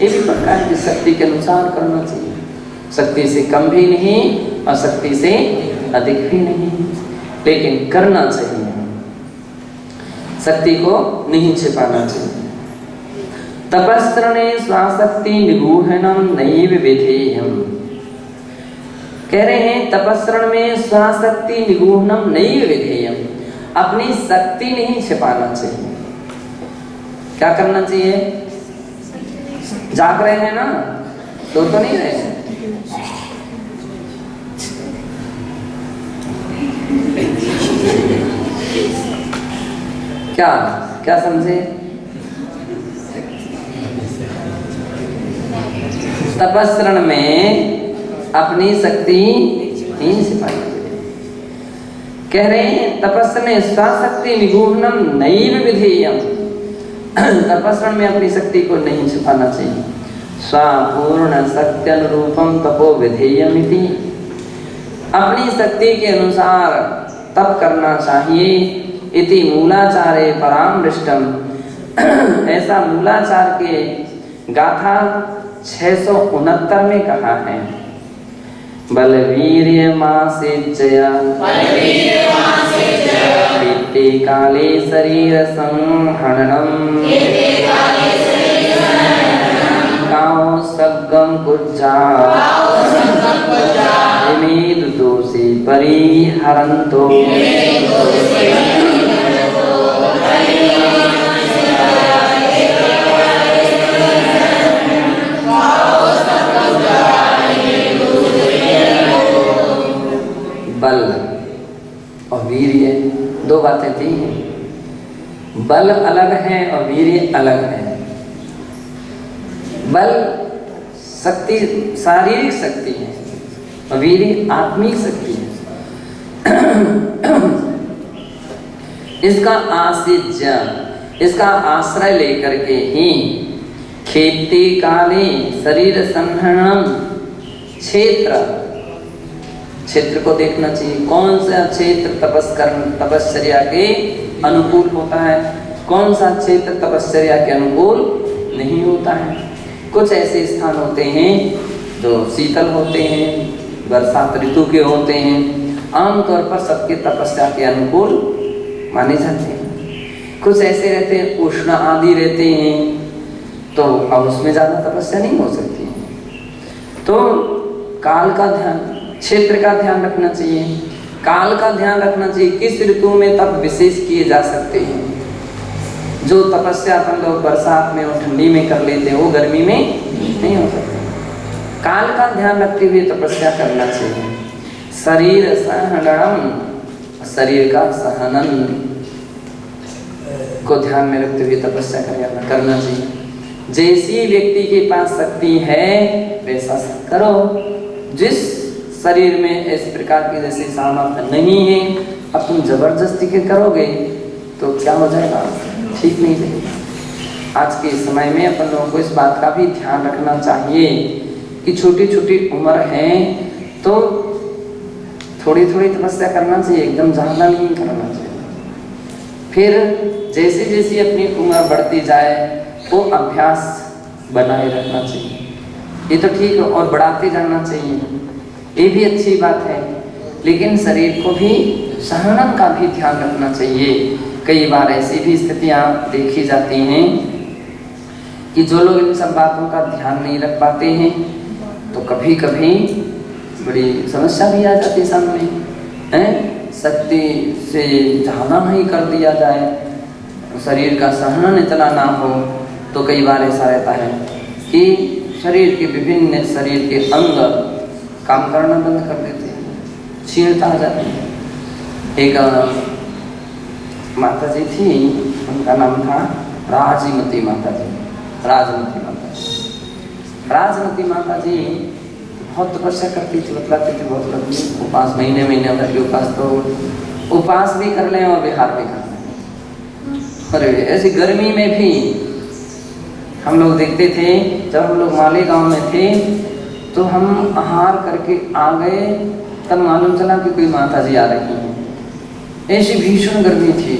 इस प्रकार की शक्ति के अनुसार करना चाहिए, शक्ति से कम भी नहीं और शक्ति से अधिक भी नहीं, लेकिन करना चाहिए, शक्ति को नहीं छिपाना चाहिए। तपस्त्रणे स्वाशक्ति निगूहनम नैव विधेयम, कह रहे हैं तपस्रण में स्वाशक्ति निगूहनम नैव विधेयम, अपनी शक्ति नहीं छिपाना चाहिए। क्या करना चाहिए? जाग रहे हैं ना, सो तो नहीं रहे हैं। क्या क्या समझे? तपस्रण में अपनी शक्ति नहीं छिपाई। कह रहे हैं तपस्ने स्वशक्ति निगूहनम नैव विधेयम। तपस्रण में अपनी शक्ति को नहीं छिपाना चाहिए। स्वपूर्ण शक्ति अनुरूपम तपो विधेयमिति। अपनी शक्ति के अनुसार तप करना चाहिए। इति मूलाचारे परामृष्टम। ऐसा मूलाचार के गाथा 669 में कहा है। बलवीर्यमासेच्चया वित्ते काले शरीर संहननम् काओ सग्गम कुज्जा इमेद दोषे परिहरन्तो। बल और वीर्य दो बातें थी। बल अलग है और वीर्य अलग है। बल शक्ति शारीरिक शक्ति है और वीर्य आत्मिक शक्ति है। इसका आश्रय, इसका आश्रय लेकर के ही खेती काले शरीर संहननम, क्षेत्र को देखना चाहिए। कौन सा क्षेत्र तपश्चर्या के अनुकूल होता है, कौन सा क्षेत्र तपश्चर्या के अनुकूल नहीं होता है। कुछ ऐसे स्थान होते हैं जो शीतल होते हैं, बरसात ऋतु के होते हैं, आमतौर पर सबके तपस्या के अनुकूल माने जाते हैं। कुछ ऐसे रहते हैं उष्ण आदि रहते हैं, तो अब उसमें ज़्यादा तपस्या नहीं हो सकती है। तो काल का ध्यान, क्षेत्र का ध्यान रखना चाहिए, काल का ध्यान रखना चाहिए। किस ऋतु में तप विशेष किए जा सकते हैं। जो तपस्या अपन लोग बरसात में और ठंडी में कर लेते हैं वो गर्मी में नहीं हो सकते। काल का ध्यान रखते हुए तपस्या करना चाहिए। शरीर सहनम, शरीर का सहनन को ध्यान में रखते हुए तपस्या करना चाहिए। जैसी व्यक्ति के पास शक्ति है वैसा करो। जिस शरीर में इस प्रकार की जैसे सामर्थ्य नहीं है, अब तुम जबरदस्ती के करोगे तो क्या हो जाएगा, ठीक नहीं रहेगा। आज के समय में अपन लोगों को इस बात का भी ध्यान रखना चाहिए कि छोटी छोटी उम्र है तो थोड़ी थोड़ी तपस्या करना चाहिए, एकदम ज़्यादा नहीं करना चाहिए। फिर जैसे जैसे अपनी उम्र बढ़ती जाए वो अभ्यास बनाए रखना चाहिए। ये तो ठीक है, और बढ़ाते जाना चाहिए, ये भी अच्छी बात है। लेकिन शरीर को भी सहनन का भी ध्यान रखना चाहिए। कई बार ऐसी भी स्थितियाँ देखी जाती हैं कि जो लोग इन सब बातों का ध्यान नहीं रख पाते हैं तो कभी कभी बड़ी समस्या भी आ जाती सामने है। शक्ति से ज़्यादा नहीं कर दिया जाए, शरीर का सहनन इतना ना हो, तो कई बार ऐसा रहता है कि शरीर के विभिन्न शरीर के अंग काम करना बंद कर देते हैं, क्षीणता आ जाती है। एक माता जी थी, उनका नाम था राजमती माता जी। राजमती माता जी बहुत तपस्या करती थी, बतलाती थी, बहुत लंबी उपास, महीने महीने भर के उपास, तो उपास भी कर लें और विहार भी कर लें। अरे ऐसी गर्मी में भी हम लोग देखते थे, जब हम लोग मालेगांव में थे तो हम आहार करके आ गए, तब मालूम चला कि कोई माता जी आ रही हैं। ऐसी भीषण गर्मी थी,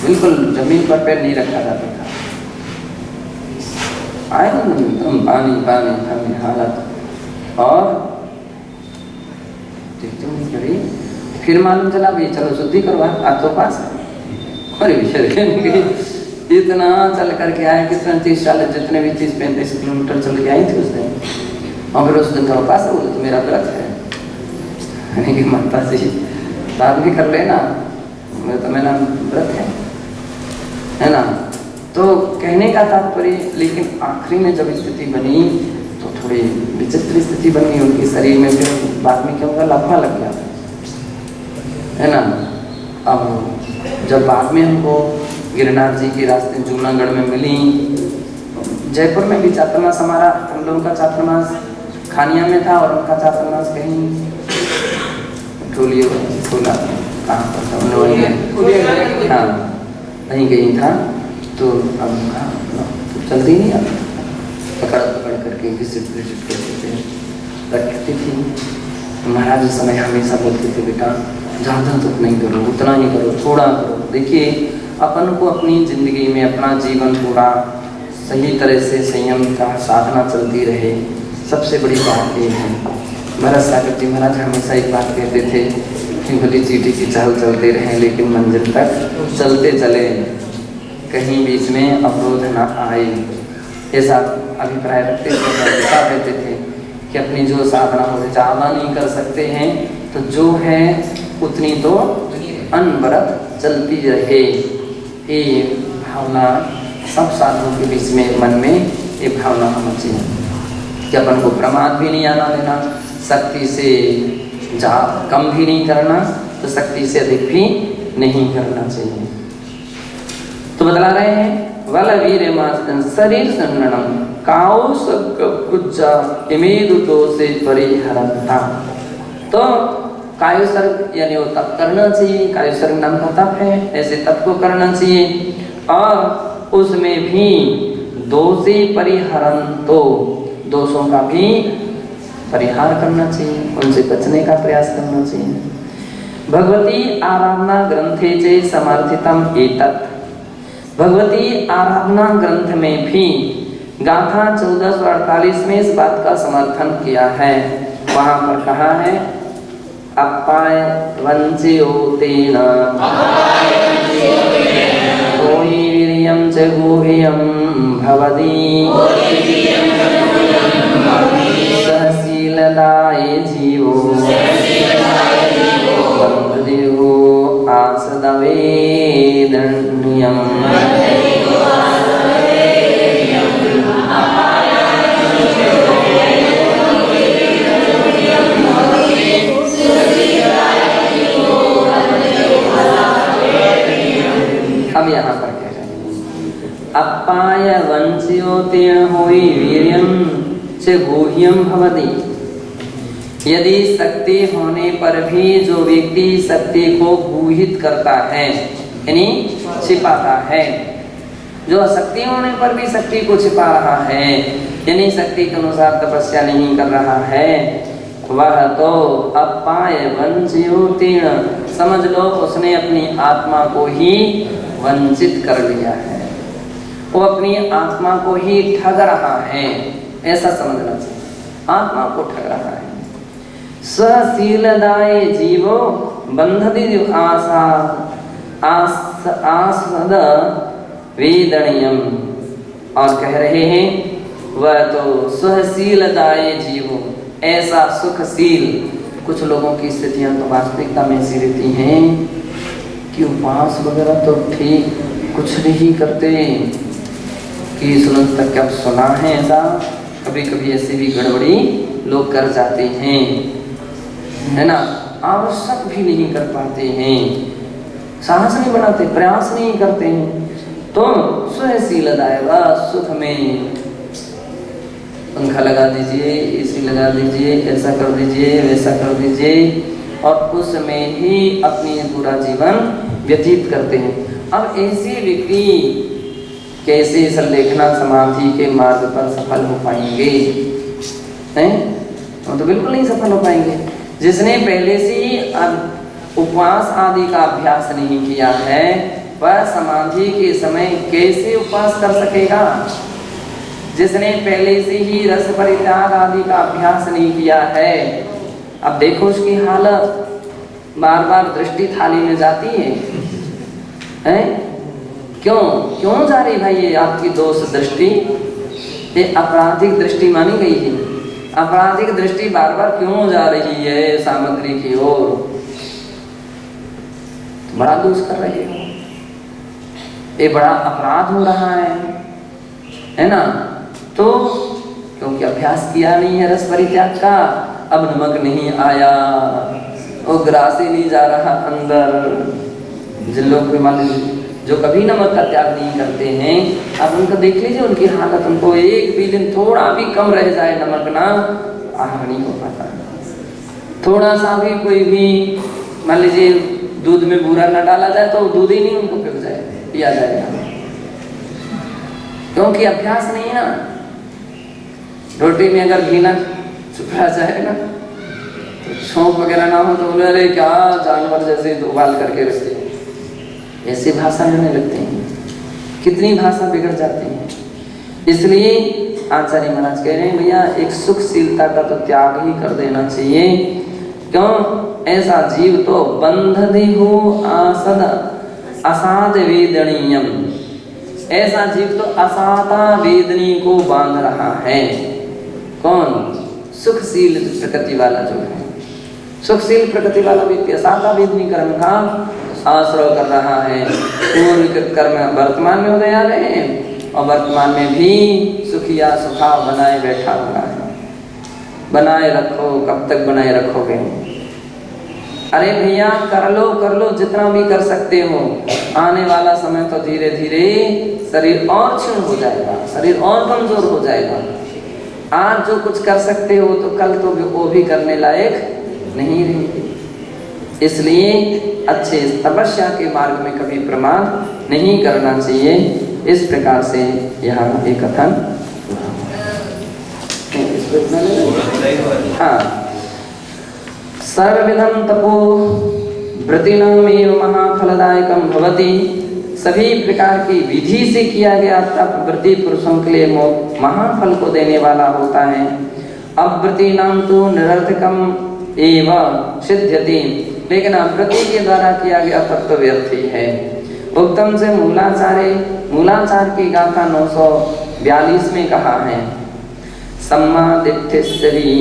बिल्कुल जमीन पर पैर नहीं रखा जाता था। आए एकदम पानी पानी ठंडी हालत, और फिर मालूम चला भाई चलो शुद्धि करवा, आज तो पास है। अरे इतना चल करके आए, कितना 30-40 जितने भी 30-35 किलोमीटर चल के आई थी उस दिन, और फिर उस दिन का उपास है, बोले तो मेरा व्रत है। कि माता जी बाद भी कर लेना, तो मेरा व्रत है ना। तो कहने का तात्पर्य, लेकिन आखिरी में जब स्थिति बनी तो थोड़ी विचित्र स्थिति बन गई उनके शरीर में। फिर बाद में क्या होगा, लफड़ा लग गया, है ना। अब जब बाद में हमको गिरनार जी के रास्ते जूनागढ़ में मिली, जयपुर में भी चातुर्मास हमारा, हम लोगों का चातुर्मास खानिया में था और उनका चातुर्मास कहीं ठोला कहाँ पर था, हाँ कहीं कहीं था। तो अब तो चलती नहीं आता, पकड़ पकड़ करके घिसट घिसट करके रखती थी। महाराज उस समय हमेशा बोलते थे, बेटा ज़्यादा तक नहीं करो, उतना ही करो, थोड़ा करो। देखिए अपन को अपनी ज़िंदगी में अपना जीवन पूरा सही तरह से संयम का साधना चलती रहे, सबसे बड़ी बात ये है। भरत सागर जी महाराज हमेशा एक बात कहते थे कि भली चींटी की चाल चलते रहें लेकिन मंजिल तक चलते चले, कहीं बीच में अवरोध ना आए, ऐसा अभिप्राय रखते थे। बता देते थे कि अपनी जो साधना हो ज़्यादा नहीं कर सकते हैं तो जो है उतनी तो अनवरत चलती रहे। ये भावना सब साधुओं के बीच में, मन में ये भावना होनी चाहिए कि अपन को प्रमाद भी नहीं आना देना, शक्ति से जा कम भी नहीं करना, तो शक्ति से अधिक भी नहीं करना चाहिए। तो बतला रहे हैं वल वीर मास्तन शरीर संगणम काउ सब कुज्जा इमेदु दोषे परिहरता। तो कायुसर्ग यानी वो तप करना चाहिए, कायुसर्ग नाम का तप है, ऐसे तप को करना चाहिए और उसमें भी दोषी परिहरण, तो दोषों का भी परिहार करना चाहिए, उनसे बचने का प्रयास करना चाहिए। भगवती आराधना ग्रंथे चे समर्थितम एतत्, भगवती आराधना ग्रंथ में भी गाथा 1448 में इस बात का समर्थन किया है। वहां पर कहा है अपाय वंचियो तेन कोई वीर्यं च गुह्यं भवति सहशीलदाये जीवो बन्धुदेहो आसदवेदन्यम्। अब यहाँ पर कह रहे हैं अपाय वंश्यो तेन होई वीर्यं च गुह्यं भवति। यदि शक्ति होने पर भी जो व्यक्ति शक्ति को गुहित करता है यानी छिपाता है, जो शक्ति होने पर भी शक्ति को छिपा रहा है यानी शक्ति के अनुसार तपस्या नहीं कर रहा है, वह तो अपाय वंश्यो तेन, समझ लो उसने अपनी आत्मा को ही वंचित कर लिया है, वो अपनी आत्मा को ही ठग रहा है, ऐसा समझना चाहिए। आत्मा को ठग रहा है। स्वशीलदाय जीवो बंधति आसा आस्वद वेदनीयम। और कह रहे हैं वह तो स्वशीलदाय जीवो, ऐसा सुखशील। कुछ लोगों की स्थितियां तो वास्तविकता में ऐसी रहती हैं कि उपवास वगैरह तो ठीक कुछ नहीं करते, कि सुनो तक क्या सुना है ऐसा, कभी कभी ऐसी भी गड़बड़ी लोग कर जाते हैं, है ना। आवश्यक भी नहीं कर पाते हैं, साहस नहीं बनाते, प्रयास नहीं करते हैं। तो स्वशीलदाय सुख में पंखा लगा दीजिए, एसी लगा दीजिए, ऐसा कर दीजिए, वैसा कर दीजिए, और उसमें ही अपनी पूरा जीवन व्यतीत करते हैं। अब ऐसे व्यक्ति कैसे संलेखना समाधि के मार्ग पर सफल हो पाएंगे? हैं? वो तो बिल्कुल नहीं सफल हो पाएंगे। जिसने पहले से ही उपवास आदि का अभ्यास नहीं किया है, वह समाधि के समय कैसे उपवास कर सकेगा? जिसने पहले से ही रस परित्याग आदि का अभ्यास नहीं किया है, अब देखो उसकी हालत, बार बार दृष्टि थाली में जाती है, हैं? क्यों जा रही भाई ये आपकी दोष दृष्टि? ये आपराधिक दृष्टि मानी गई है। आपराधिक दृष्टि बार बार क्यों जा रही है सामग्री की ओर? बड़ा दोष कर रही है। ये बड़ा अपराध हो रहा है ना। तो क्योंकि अभ्यास किया नहीं है रस परित्याग का, अब नमक नहीं आया और ग्रास ही नहीं जा रहा अंदर। जिन लोग भी मान लीजिए जो कभी नमक का त्याग नहीं करते हैं, आप उनको देख लीजिए, उनकी हालत, उनको एक भी दिन थोड़ा भी कम रह जाए नमक ना, आहार नहीं हो पाता। थोड़ा सा भी कोई भी मान लीजिए दूध में बूरा न डाला जाए तो दूध ही नहीं उनको पिया जाएगा, क्योंकि अभ्यास नहीं है ना। रोटी में अगर घी ना चुपड़ा जाए ना, तो छोंक वगैरह ना हो तो बोले अरे क्या जानवर जैसे उबाल करके रखते, ऐसी भाषा में लगते हैं, कितनी भाषा बिगड़ जाती है। इसलिए आचार्य महाराज कह रहे हैं भैया एक सुखशीलता का तो त्याग ही कर देना चाहिए। क्यों? ऐसा जीव तो बंधदेहो आसद असाद वेदनीयम, ऐसा जीव तो असाता वेदनी को बांध रहा है। कौन? सुखशील प्रकृति वाला जो है, सुखशील प्रकृति वाला व्यक्ति असाता वेदनी कर्म का आश्रय कर रहा है। पूर्वकृत कर्म वर्तमान में उदय आ रहे हैं और वर्तमान में भी सुखिया सुखा बनाए बैठा हुआ है। बनाए रखो, कब तक बनाए रखोगे? अरे भैया कर लो जितना भी कर सकते हो, आने वाला समय तो धीरे धीरे शरीर और क्षीण हो जाएगा, शरीर और कमजोर हो जाएगा। आज जो कुछ कर सकते हो तो कल तो वो भी करने लायक नहीं रहेंगे। इसलिए अच्छे तपस्या के मार्ग में कभी प्रमाद नहीं करना चाहिए। इस प्रकार से यहाँ एक कथन। हाँ, सर्वविधं तपो व्रतिनामेव महाफलदायकं भवति, सभी प्रकार की विधि से किया गया तप व्रति पुरुषों के लिए महाफल को देने वाला होता है। अव्रतीनां तो निरर्थकम एवं सिद्ध्यति, लेकिन अव्रति के द्वारा किया गया तप तो व्यर्थ ही है। उत्तम से मूलाचार की गाथा 942 में कहा है, सम्मादित्यश्री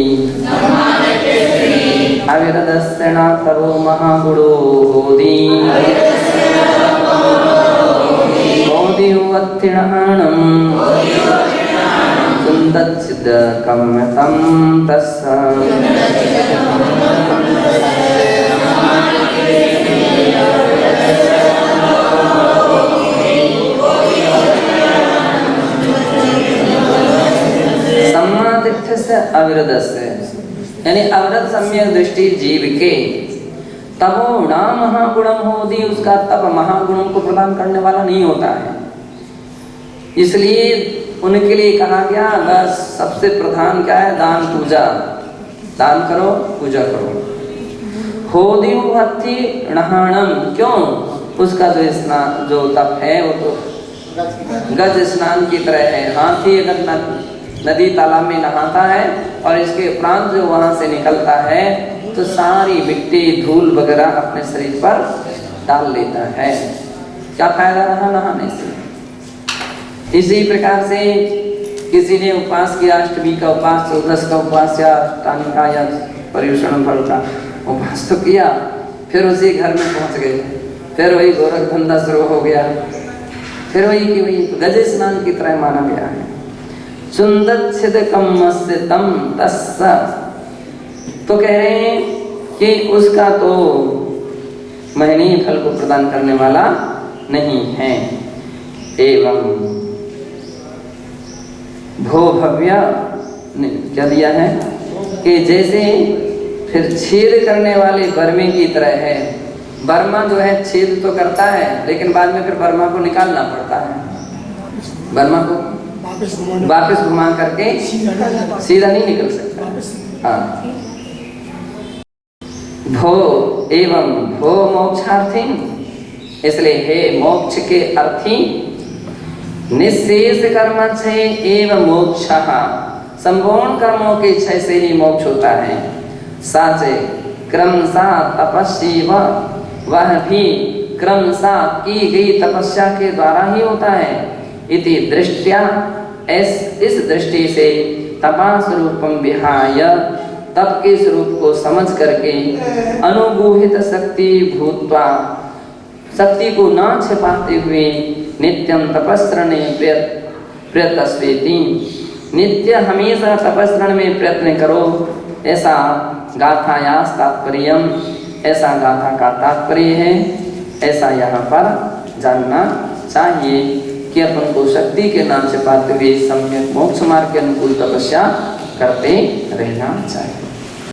अविरदस्यना तवो महागुणो होदी होदिवत्तिणहाणं सुन्दच्चिदकम्यतं तस्य सम्मादित्य से अविरदस्य, यानी अविरत सम्यक दृष्टि जीव के तबो ना महागुणम होदी, उसका तप महागुणों को प्रदान करने वाला नहीं होता है। इसलिए उनके लिए कहा गया बस सबसे प्रधान क्या है? दान पूजा, दान करो, पूजा करो। होदी हत्ति नहाणम, क्यों? उसका जो स्नान जो तप है वो तो गज स्नान की तरह है। हाथी अगर नदी तालाब में नहाता है और इसके उपरांत जो वहां से निकलता है तो सारी मिट्टी धूल वगैरह अपने शरीर पर डाल लेता है। क्या फायदा रहा नहाने से? इसी प्रकार से किसी ने उपवास किया, अष्टमी का उपवास, चौदस का उपवास या अष्टामी का या पर्युषण फल का उपवास तो किया, फिर उसी घर में पहुंच गए, फिर वही गोरख धंधा शुरू हो गया, फिर वही की वही गज स्नान की तरह माना गया है। सुंदच्छिदकम्मस्यतं तस्य, तो कह रहे हैं कि उसका तो महनीय फल को प्रदान करने वाला नहीं है। एवं भो भव्य ने क्या दिया है कि जैसे फिर छेद करने वाले बर्मे की तरह है। बर्मा जो है छेद तो करता है लेकिन बाद में फिर बर्मा को निकालना पड़ता है। बर्मा को वापस घुमा करके सीधा नहीं निकल सकता। हाँ, भो एवं भो मोक्षार्थी, इसलिए हे मोक्ष के अर्थी, निःशेष कर्म क्षय एवं मोक्षः, संपूर्ण कर्मों के क्षय से ही मोक्ष होता है। साचे क्रमशः तपस्वी वह भी क्रमशः की गई तपस्या के द्वारा ही होता है। इति दृष्टया, इस दृष्टि से तपा स्वरूपम विहाय, तप के स्वरूप को समझ करके अनुगूहित शक्ति भूत्वा, शक्ति को न छिपाते हुए नित्यं तपस्रणे प्रयतस्वेति। नित्य हमेशा तपस्रण में प्रयत्न करो, ऐसा गाथायास तात्पर्यम, ऐसा गाथा का तात्पर्य है। ऐसा यहाँ पर जानना चाहिए कि अपन को शक्ति के नाम से पाते हुए सम्यक मोक्ष मार्ग के अनुकूल तपस्या करते रहना चाहिए।